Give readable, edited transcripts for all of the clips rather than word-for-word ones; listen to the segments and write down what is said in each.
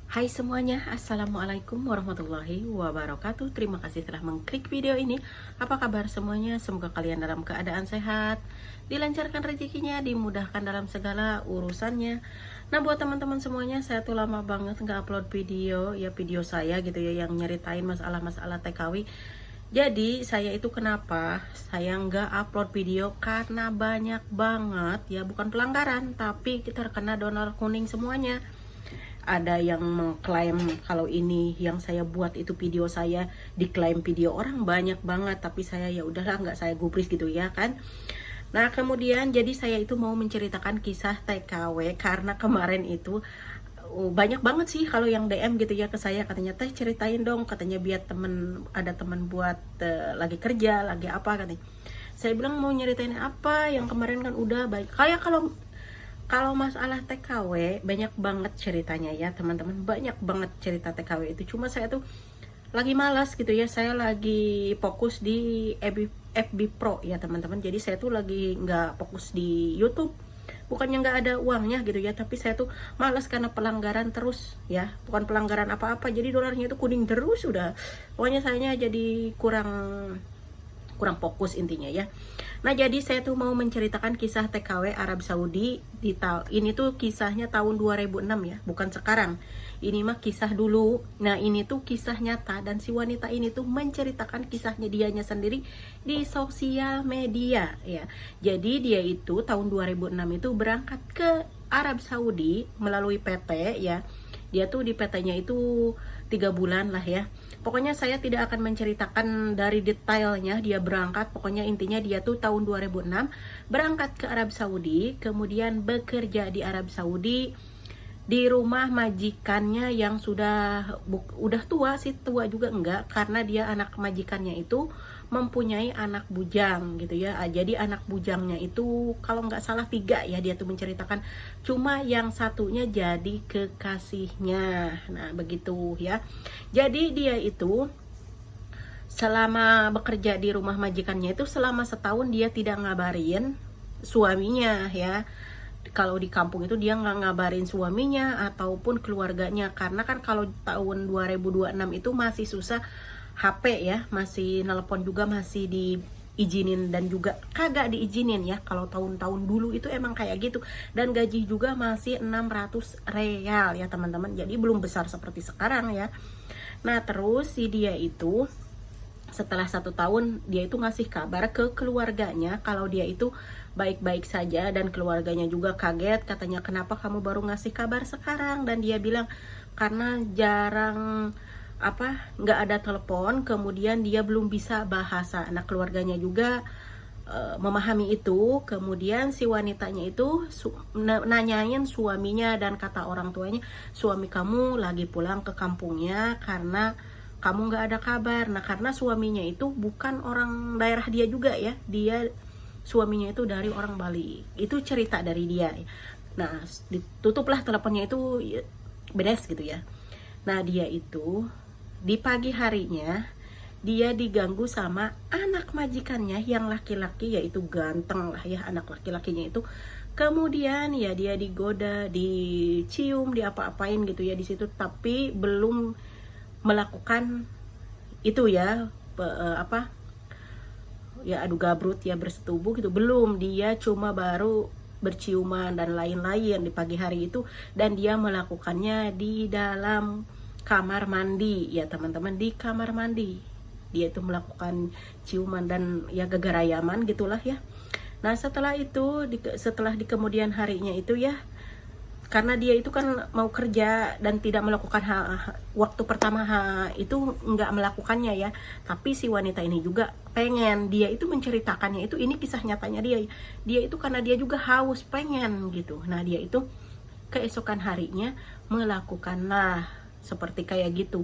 Hai semuanya, Assalamualaikum warahmatullahi wabarakatuh. Terima kasih telah mengklik video ini. Apa kabar semuanya? Semoga kalian dalam keadaan sehat, dilancarkan rezekinya, dimudahkan dalam segala urusannya. Nah, buat teman-teman semuanya, saya tuh lama banget nggak upload video saya gitu ya, yang nyeritain masalah-masalah TKW. Jadi saya itu kenapa saya nggak upload video, karena banyak banget ya, bukan pelanggaran tapi kita terkena donor kuning semuanya. Ada yang mengklaim kalau ini yang saya buat itu video saya, diklaim video orang banyak banget, tapi saya ya udahlah, nggak saya gubris gitu ya kan. Nah, kemudian jadi saya itu mau menceritakan kisah TKW karena kemarin itu banyak banget sih kalau yang DM gitu ya ke saya, katanya teh ceritain dong, katanya biar ada teman buat lagi kerja lagi apa katanya. Saya bilang mau nyeritain apa, yang kemarin kan udah baik. Kayak kalau masalah TKW banyak banget ceritanya ya teman-teman, banyak banget cerita TKW itu. Cuma saya tuh lagi malas gitu ya, saya lagi fokus di FB Pro ya teman-teman. Jadi saya tuh lagi nggak fokus di YouTube. Bukannya nggak ada uangnya gitu ya, tapi saya tuh malas karena pelanggaran terus ya. Bukan pelanggaran apa-apa, jadi dolarnya itu kuning terus udah. Pokoknya saya jadi kurang fokus intinya ya. Nah, jadi saya tuh mau menceritakan kisah TKW Arab Saudi ini tuh kisahnya tahun 2006 ya, bukan sekarang. Ini mah kisah dulu. Nah, ini tuh kisah nyata dan si wanita ini tuh menceritakan kisahnya dianya sendiri di sosial media ya. Jadi dia itu tahun 2006 itu berangkat ke Arab Saudi melalui PT ya. Dia tuh di PT-nya itu 3 bulan lah ya. Pokoknya saya tidak akan menceritakan dari detailnya dia berangkat. Pokoknya intinya dia tuh tahun 2006 berangkat ke Arab Saudi, kemudian bekerja di Arab Saudi di rumah majikannya yang udah tua sih, tua juga enggak, karena dia anak majikannya itu mempunyai anak bujang gitu ya. Jadi anak bujangnya itu kalau nggak salah 3 ya, dia tuh menceritakan, cuma yang satunya jadi kekasihnya. Nah begitu ya. Jadi dia itu selama bekerja di rumah majikannya itu selama setahun dia tidak ngabarin suaminya ya. Kalau di kampung itu dia nggak ngabarin suaminya ataupun keluarganya, karena kan kalau tahun 2026 itu masih susah HP ya, masih nelpon juga masih diizinin dan juga kagak diizinin ya. Kalau tahun-tahun dulu itu emang kayak gitu, dan gaji juga masih 600 real ya teman-teman, jadi belum besar seperti sekarang ya. Nah, terus si dia itu setelah 1 tahun dia itu ngasih kabar ke keluarganya kalau dia itu baik-baik saja, dan keluarganya juga kaget, katanya kenapa kamu baru ngasih kabar sekarang. Dan dia bilang karena jarang nggak ada telepon, kemudian dia belum bisa bahasa. Nah, keluarganya juga memahami itu. Kemudian si wanitanya itu nanyain suaminya, dan kata orang tuanya, suami kamu lagi pulang ke kampungnya karena kamu nggak ada kabar. Nah, karena suaminya itu bukan orang daerah dia juga ya, suaminya itu dari orang Bali. Itu cerita dari dia. Nah, ditutuplah teleponnya itu beres gitu ya. Nah, dia itu di pagi harinya dia diganggu sama anak majikannya yang laki-laki, yaitu ganteng lah ya anak laki-lakinya itu. Kemudian ya dia digoda, dicium, diapa-apain gitu ya di situ, tapi belum melakukan itu ya ya adu gabrut ya, bersetubuh gitu, belum. Dia cuma baru berciuman dan lain-lain di pagi hari itu, dan dia melakukannya di dalam kamar mandi ya teman-teman. Di kamar mandi dia itu melakukan ciuman dan ya gegarayaman gitulah ya. Nah, setelah itu setelah di kemudian harinya itu ya, karena dia itu kan mau kerja dan tidak melakukan waktu pertama itu nggak melakukannya ya, tapi si wanita ini juga pengen, dia itu menceritakannya itu, ini kisah nyatanya dia itu karena dia juga haus pengen gitu. Nah, dia itu keesokan harinya melakukanlah seperti kayak gitu,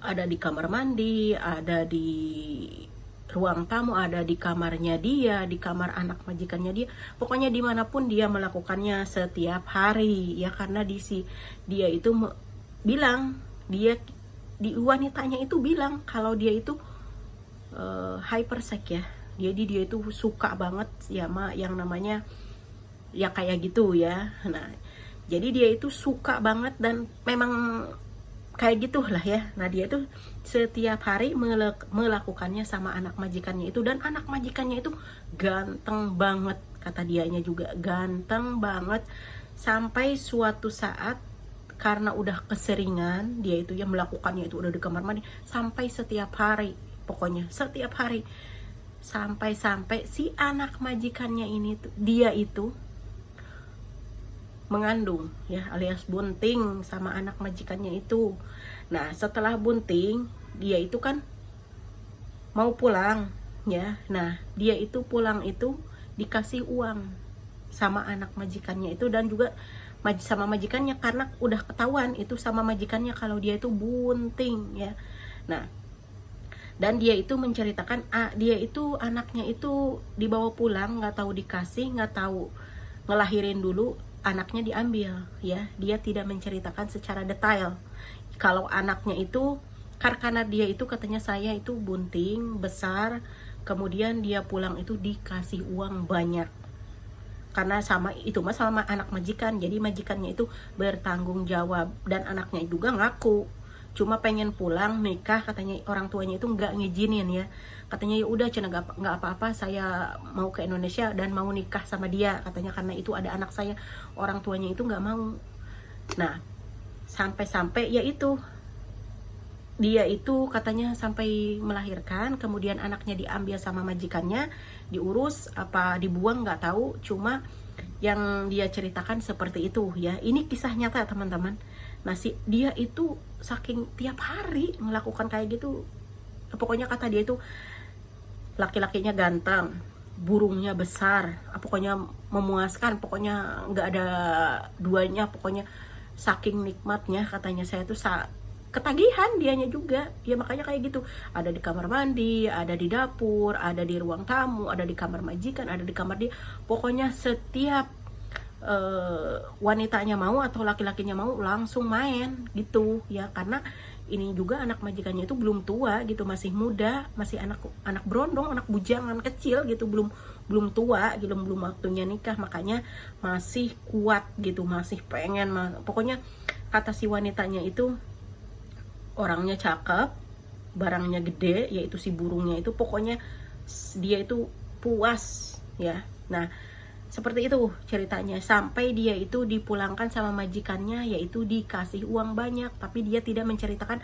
ada di kamar mandi, ada di ruang tamu, ada di kamarnya dia, di kamar anak majikannya dia, pokoknya dimanapun dia melakukannya setiap hari ya. Karena dia itu bilang, wanitanya itu bilang kalau dia itu hypersex ya, jadi dia itu suka banget ya yang namanya ya kayak gitu ya. Nah, Jadi dia itu suka banget dan memang kayak gitulah ya. Nah dia itu setiap hari melakukannya sama anak majikannya itu, dan anak majikannya itu ganteng banget, kata dianya juga ganteng banget. Sampai suatu saat karena udah keseringan dia itu ya melakukannya itu udah di kamar mandi sampai setiap hari, pokoknya setiap hari, sampai si anak majikannya ini tuh, dia itu mengandung ya, alias bunting sama anak majikannya itu. Nah setelah bunting dia itu kan mau pulang ya. Nah dia itu pulang itu dikasih uang sama anak majikannya itu, dan juga sama majikannya, karena udah ketahuan itu sama majikannya kalau dia itu bunting ya. Nah dan dia itu menceritakan dia itu anaknya itu dibawa pulang, nggak tahu dikasih, nggak tahu ngelahirin dulu anaknya diambil ya. Dia tidak menceritakan secara detail kalau anaknya itu, karena dia itu katanya saya itu bunting besar, kemudian dia pulang itu dikasih uang banyak, karena sama itu mas sama anak majikan, jadi majikannya itu bertanggung jawab, dan anaknya juga ngaku cuma pengen pulang nikah, katanya orang tuanya itu nggak ngizinin ya, katanya ya udah cina nggak apa-apa, saya mau ke Indonesia dan mau nikah sama dia, katanya karena itu ada anak saya, orang tuanya itu nggak mau. Nah sampai-sampai ya itu dia itu katanya sampai melahirkan, kemudian anaknya diambil sama majikannya, diurus apa dibuang nggak tahu, cuma yang dia ceritakan seperti itu ya. Ini kisah nyata teman-teman. Nah dia itu saking tiap hari melakukan kayak gitu, pokoknya kata dia itu laki-lakinya ganteng, burungnya besar, pokoknya memuaskan, pokoknya nggak ada duanya, pokoknya saking nikmatnya katanya saya tuh ketagihan dianya juga ya, makanya kayak gitu, ada di kamar mandi, ada di dapur, ada di ruang tamu, ada di kamar majikan, ada di kamar dia, pokoknya setiap wanitanya mau atau laki-lakinya mau langsung main gitu ya. Karena ini juga anak majikannya itu belum tua gitu, masih muda, masih anak berondong, anak bujangan kecil gitu, belum tua gitu, belum waktunya nikah, makanya masih kuat gitu, masih pengen pokoknya kata si wanitanya itu orangnya cakep, barangnya gede, yaitu si burungnya itu, pokoknya dia itu puas ya. Nah seperti itu ceritanya, sampai dia itu dipulangkan sama majikannya, yaitu dikasih uang banyak, tapi dia tidak menceritakan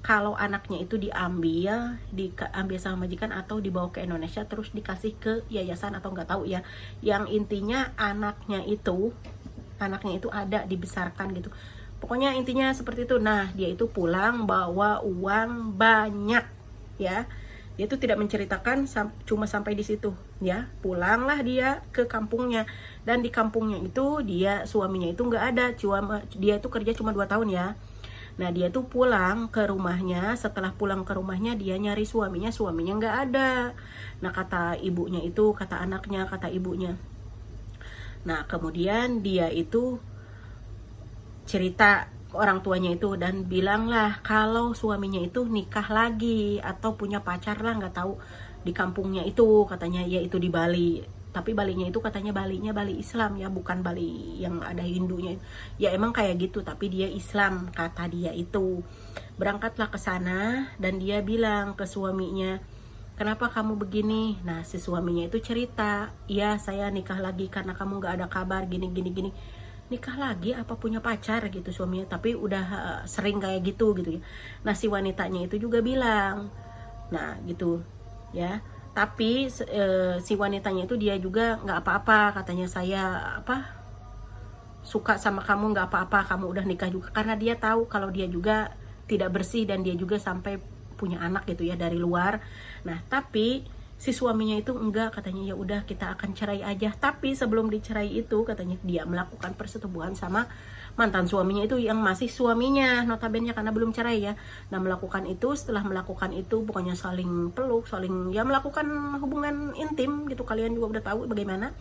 kalau anaknya itu diambil sama majikan atau dibawa ke Indonesia terus dikasih ke yayasan atau nggak tahu ya. Yang intinya anaknya itu ada dibesarkan gitu, pokoknya intinya seperti itu. Nah dia itu pulang bawa uang banyak ya. Dia itu tidak menceritakan, cuma sampai di situ ya. Pulanglah dia ke kampungnya, dan di kampungnya itu suaminya itu nggak ada, dia itu kerja cuma 2 tahun ya. Nah dia tuh pulang ke rumahnya, setelah pulang ke rumahnya dia nyari suaminya nggak ada. Nah kata ibunya itu, kata anaknya, kata ibunya. Nah kemudian dia itu cerita orang tuanya itu dan bilanglah kalau suaminya itu nikah lagi atau punya pacar lah, nggak tahu di kampungnya itu, katanya ya itu di Bali, tapi Balinya itu katanya Balinya Bali Islam ya, bukan Bali yang ada Hindunya ya, emang kayak gitu tapi dia Islam, kata dia itu. Berangkatlah ke sana dan dia bilang ke suaminya, kenapa kamu begini? Nah si suaminya itu cerita, ya saya nikah lagi karena kamu nggak ada kabar gini. Nikah lagi apa punya pacar gitu suaminya, tapi udah sering kayak gitu ya. Nah si wanitanya itu juga bilang nah gitu ya, tapi si wanitanya itu dia juga nggak apa-apa, katanya saya suka sama kamu, nggak apa-apa kamu udah nikah juga, karena dia tahu kalau dia juga tidak bersih dan dia juga sampai punya anak gitu ya dari luar. Nah tapi si suaminya itu enggak, katanya ya udah kita akan cerai aja. Tapi sebelum dicerai itu katanya dia melakukan persetubuhan sama mantan suaminya itu yang masih suaminya notabene, karena belum cerai ya. Nah melakukan itu, setelah melakukan itu pokoknya saling peluk, saling ya melakukan hubungan intim gitu, kalian juga udah tahu bagaimana.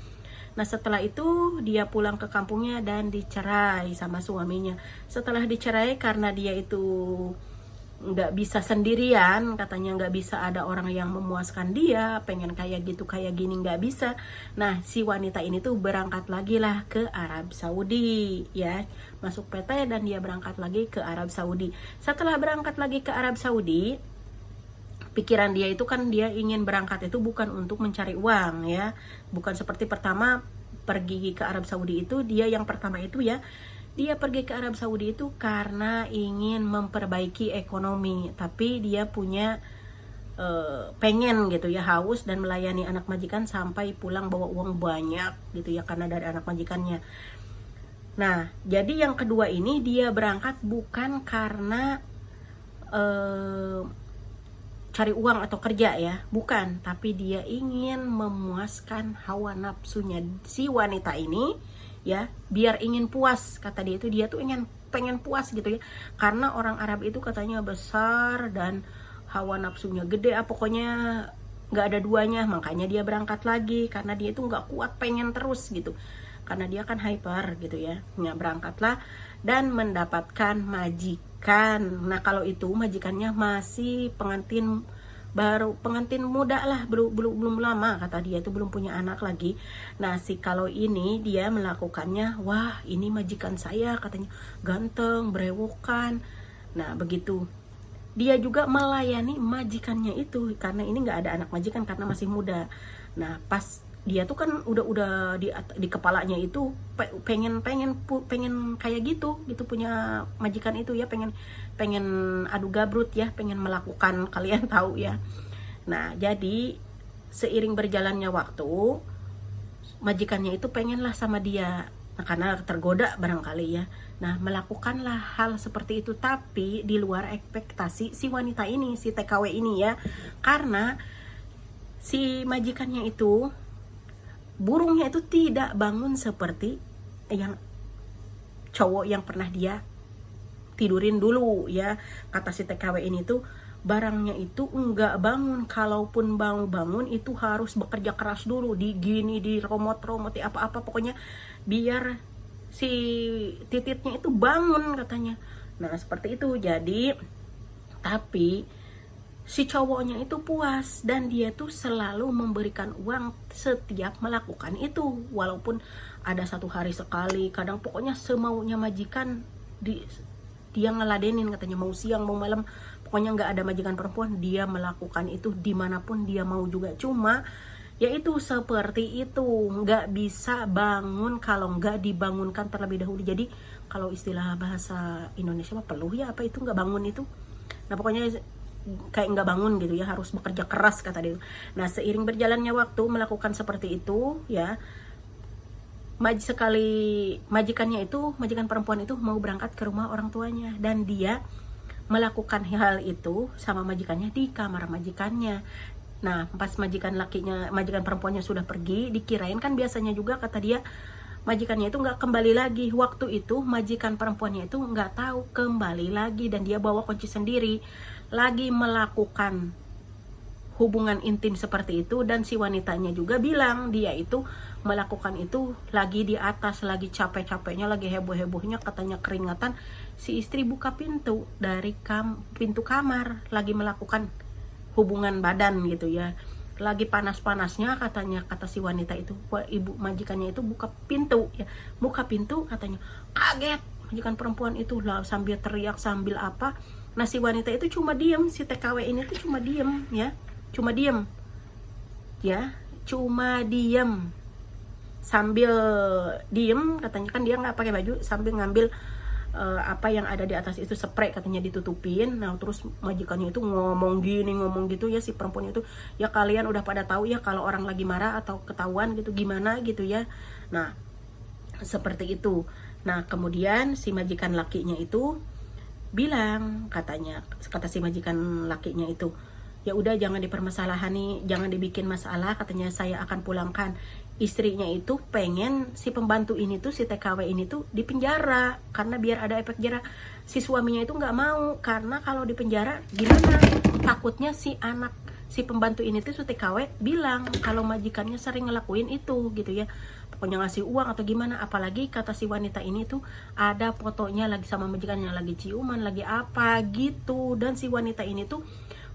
Nah setelah itu dia pulang ke kampungnya dan dicerai sama suaminya. Setelah dicerai karena dia itu nggak bisa sendirian, katanya nggak bisa ada orang yang memuaskan dia, pengen kayak gitu kayak gini nggak bisa. Nah si wanita ini tuh berangkat lagi lah ke Arab Saudi ya, masuk PT dan dia berangkat lagi ke Arab Saudi. Setelah berangkat lagi ke Arab Saudi, pikiran dia itu kan dia ingin berangkat itu bukan untuk mencari uang ya, bukan seperti pertama pergi ke Arab Saudi itu, dia yang pertama itu ya, dia pergi ke Arab Saudi itu karena ingin memperbaiki ekonomi, tapi dia punya pengen gitu ya, haus dan melayani anak majikan sampai pulang bawa uang banyak gitu ya, karena dari anak majikannya. Nah jadi yang kedua ini dia berangkat bukan karena cari uang atau kerja ya, bukan, tapi dia ingin memuaskan hawa nafsunya si wanita ini ya, biar ingin puas, kata dia itu, dia tuh pengen puas gitu ya, karena orang Arab itu katanya besar dan hawa nafsunya gede, pokoknya nggak ada duanya, makanya dia berangkat lagi karena dia itu nggak kuat, pengen terus gitu, karena dia kan hyper gitu ya. Nah berangkatlah dan mendapatkan majikan. Nah kalau itu majikannya masih pengantin baru, pengantin muda lah, belum lama, kata dia itu belum punya anak lagi. Nah si kalau ini dia melakukannya, wah ini majikan saya, katanya ganteng, berewokan. Nah begitu dia juga melayani majikannya itu, karena ini nggak ada anak majikan karena masih muda. Nah pas dia tuh kan udah di kepalanya itu pengen kayak gitu punya majikan itu ya, pengen adu gabrut ya, pengen melakukan, kalian tahu ya. Nah jadi seiring berjalannya waktu, majikannya itu pengenlah sama dia, nah, karena tergoda barangkali ya. Nah melakukanlah hal seperti itu, tapi di luar ekspektasi si wanita ini, si TKW ini ya, karena si majikannya itu burungnya itu tidak bangun seperti yang cowok yang pernah dia tidurin dulu ya. Kata si TKW ini tuh barangnya itu enggak bangun, kalaupun bangun itu harus bekerja keras dulu, di romot apa-apa, pokoknya biar si tititnya itu bangun katanya. Nah seperti itu. Jadi tapi si cowoknya itu puas dan dia tuh selalu memberikan uang setiap melakukan itu, walaupun ada satu hari sekali, kadang pokoknya semaunya majikan dia ngeladenin, katanya mau siang mau malam, pokoknya nggak ada majikan perempuan, dia melakukan itu dimanapun dia mau juga. Cuma yaitu seperti itu, nggak bisa bangun kalau nggak dibangunkan terlebih dahulu. Jadi kalau istilah bahasa Indonesia mah peluh ya, apa itu nggak bangun itu, nah pokoknya kayak nggak bangun gitu ya, harus bekerja keras kata dia. Nah seiring berjalannya waktu melakukan seperti itu ya, majikannya itu, majikan perempuan itu mau berangkat ke rumah orang tuanya, dan dia melakukan hal itu sama majikannya di kamar majikannya. Nah pas majikan perempuannya sudah pergi, dikirain kan biasanya juga kata dia majikannya itu nggak kembali lagi. Waktu itu majikan perempuannya itu nggak tahu kembali lagi, dan dia bawa kunci sendiri lagi melakukan hubungan intim seperti itu. Dan si wanitanya juga bilang dia itu melakukan itu lagi di atas, lagi capek-capeknya, lagi heboh-hebohnya, katanya keringatan. Si istri buka pintu dari pintu kamar, lagi melakukan hubungan badan gitu ya, lagi panas-panasnya katanya. Kata si wanita itu, ibu majikannya itu buka pintu ya, katanya kaget majikan perempuan itu lah, sambil teriak sambil apa. Nah si wanita itu cuma diem, si TKW ini tuh cuma diem ya, cuma diem sambil diem, katanya kan dia nggak pakai baju, sambil ngambil apa yang ada di atas itu, spray katanya ditutupin. Nah terus majikannya itu ngomong gitu ya, si perempuan itu ya, kalian udah pada tahu ya kalau orang lagi marah atau ketahuan gitu gimana gitu ya. Nah seperti itu. Nah kemudian si majikan lakinya itu bilang, kata si majikan lakinya itu, ya udah jangan dipermasalahani, jangan dibikin masalah, katanya saya akan pulangkan. Istrinya itu pengen si pembantu ini tuh, si TKW ini tuh di penjara, karena biar ada efek jerah. Si suaminya itu nggak mau, karena kalau di penjara gimana, takutnya si pembantu ini tuh, si TKW bilang kalau majikannya sering ngelakuin itu gitu ya, pokoknya ngasih uang atau gimana. Apalagi kata si wanita ini tuh ada fotonya lagi sama majikannya, lagi ciuman, lagi apa gitu. Dan si wanita ini tuh,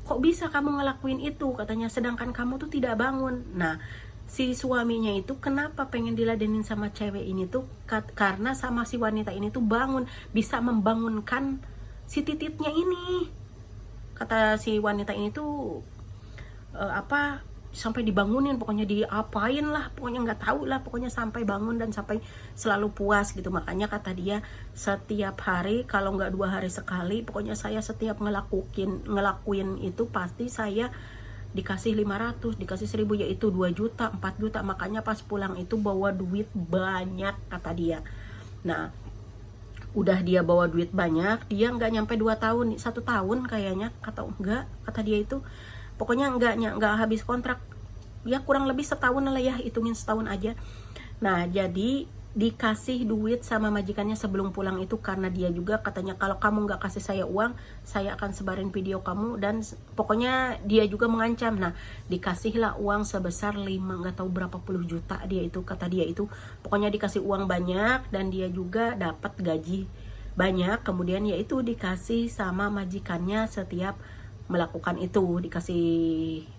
kok bisa kamu ngelakuin itu katanya, sedangkan kamu tuh tidak bangun. Nah, si suaminya itu kenapa pengen diladenin sama cewek ini tuh karena sama si wanita ini tuh bangun, bisa membangunkan si tititnya ini. Kata si wanita ini tuh sampai dibangunin, pokoknya diapain lah, pokoknya nggak tahu lah, pokoknya sampai bangun dan sampai selalu puas gitu. Makanya kata dia, setiap hari kalau nggak 2 hari sekali, pokoknya saya setiap ngelakuin itu pasti saya dikasih 500, dikasih 1000, yaitu 2 juta, 4 juta. Makanya pas pulang itu bawa duit banyak kata dia. Nah, udah dia bawa duit banyak, dia nggak nyampe 2 tahun, 1 tahun kayaknya, kata dia itu, pokoknya nggak habis kontrak, ya kurang lebih setahun lah ya, hitungin setahun aja. Nah, jadi dikasih duit sama majikannya sebelum pulang itu karena dia juga katanya, kalau kamu nggak kasih saya uang, saya akan sebarin video kamu, dan pokoknya dia juga mengancam. Nah, dikasihlah uang sebesar 5 nggak tahu berapa puluh juta dia itu, kata dia itu, pokoknya dikasih uang banyak dan dia juga dapat gaji banyak. Kemudian yaitu dikasih sama majikannya setiap melakukan itu, dikasih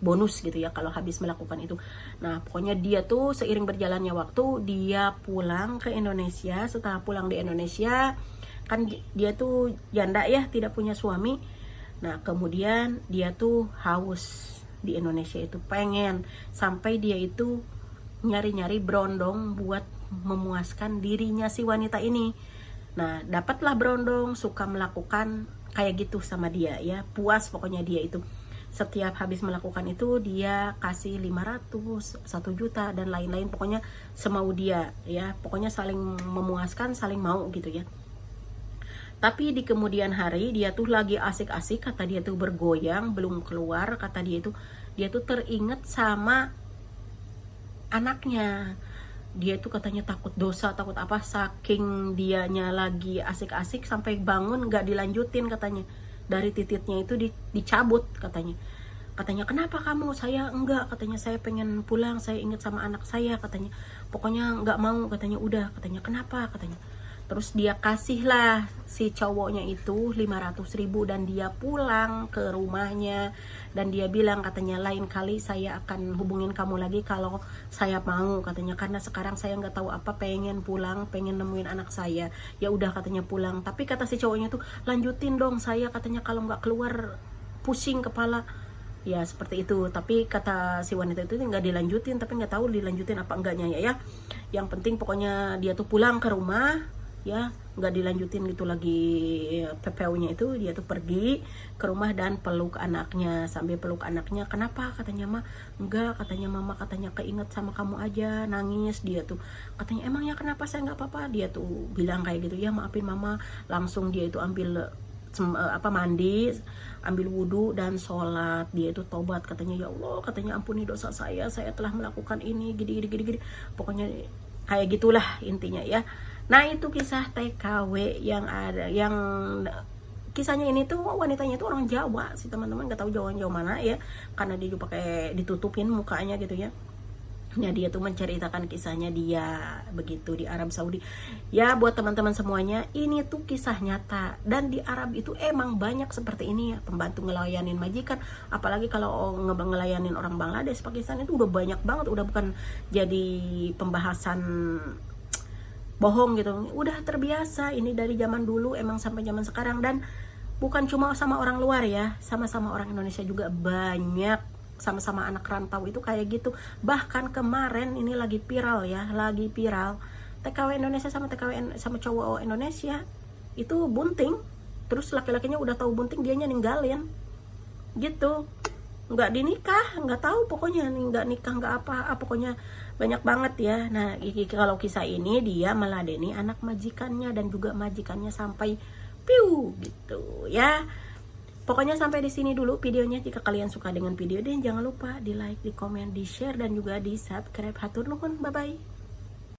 bonus gitu ya kalau habis melakukan itu. Nah, pokoknya dia tuh seiring berjalannya waktu, dia pulang ke Indonesia. Setelah pulang di Indonesia, kan dia tuh janda ya, tidak punya suami. Nah, kemudian dia tuh haus di Indonesia itu, pengen, sampai dia itu nyari-nyari berondong buat memuaskan dirinya si wanita ini. Nah, dapatlah berondong, suka melakukan kayak gitu sama dia ya, puas pokoknya dia itu. Setiap habis melakukan itu dia kasih 500, 1 juta dan lain-lain, pokoknya semau dia ya, pokoknya saling memuaskan, saling mau gitu ya. Tapi di kemudian hari dia tuh lagi asik-asik, kata dia tuh bergoyang, belum keluar, kata dia tuh teringat sama anaknya. Dia tuh katanya takut dosa, takut apa, saking dianya lagi asik-asik sampai bangun nggak dilanjutin katanya, dari tititnya itu dicabut katanya. Kenapa kamu? Saya enggak, katanya, saya pengen pulang, saya ingat sama anak saya katanya, pokoknya nggak mau katanya. Udah katanya, kenapa katanya. Terus dia kasihlah si cowoknya itu 500.000 dan dia pulang ke rumahnya. Dan dia bilang katanya, lain kali saya akan hubungin kamu lagi kalau saya mau katanya, karena sekarang saya nggak tahu apa, pengen pulang, pengen nemuin anak saya. Ya udah katanya pulang. Tapi kata si cowoknya tuh, lanjutin dong saya katanya, kalau nggak keluar pusing kepala. Ya seperti itu. Tapi kata si wanita itu nggak dilanjutin, tapi nggak tahu dilanjutin apa enggaknya ya. Yang penting pokoknya dia tuh pulang ke rumah ya, nggak dilanjutin gitu lagi PPO-nya itu. Dia tuh pergi ke rumah dan peluk anaknya. Sambil peluk anaknya, kenapa katanya, mah enggak katanya, mama katanya keinget sama kamu aja, nangis dia tuh. Katanya, emangnya kenapa, saya nggak apa-apa. Dia tuh bilang kayak gitu, ya maafin mama. Langsung dia itu ambil mandi, ambil wudhu dan sholat. Dia itu tobat, katanya, ya Allah katanya, ampuni dosa saya telah melakukan ini gini. Pokoknya kayak gitulah intinya ya. Nah, itu kisah TKW yang ada, yang kisahnya ini tuh wanitanya itu orang Jawa sih teman-teman, nggak tahu Jawa mana ya, karena dia juga pakai ditutupin mukanya gitu ya. Nah, dia tuh menceritakan kisahnya dia begitu di Arab Saudi. Ya, buat teman-teman semuanya, ini tuh kisah nyata, dan di Arab itu emang banyak seperti ini ya, pembantu ngelayanin majikan. Apalagi kalau ngelayanin orang Bangladesh, Pakistan, itu udah banyak banget, udah bukan jadi pembahasan bohong gitu, udah terbiasa. Ini dari zaman dulu emang sampai zaman sekarang, dan bukan cuma sama orang luar ya, sama-sama orang Indonesia juga banyak, sama-sama anak rantau itu kayak gitu. Bahkan kemarin ini lagi viral ya, TKW Indonesia sama cowok Indonesia itu bunting, terus laki-lakinya udah tahu bunting, dianya ninggalin gitu, nggak dinikah, nggak tahu pokoknya nih, nggak nikah, nggak apa, pokoknya banyak banget ya. Nah, kalau kisah ini dia meladeni anak majikannya dan juga majikannya sampai piu gitu ya. Pokoknya sampai di sini dulu videonya. Jika kalian suka dengan video ini, jangan lupa di like, di komen, di share, dan juga di subscribe. Hatur nuhun, bye bye.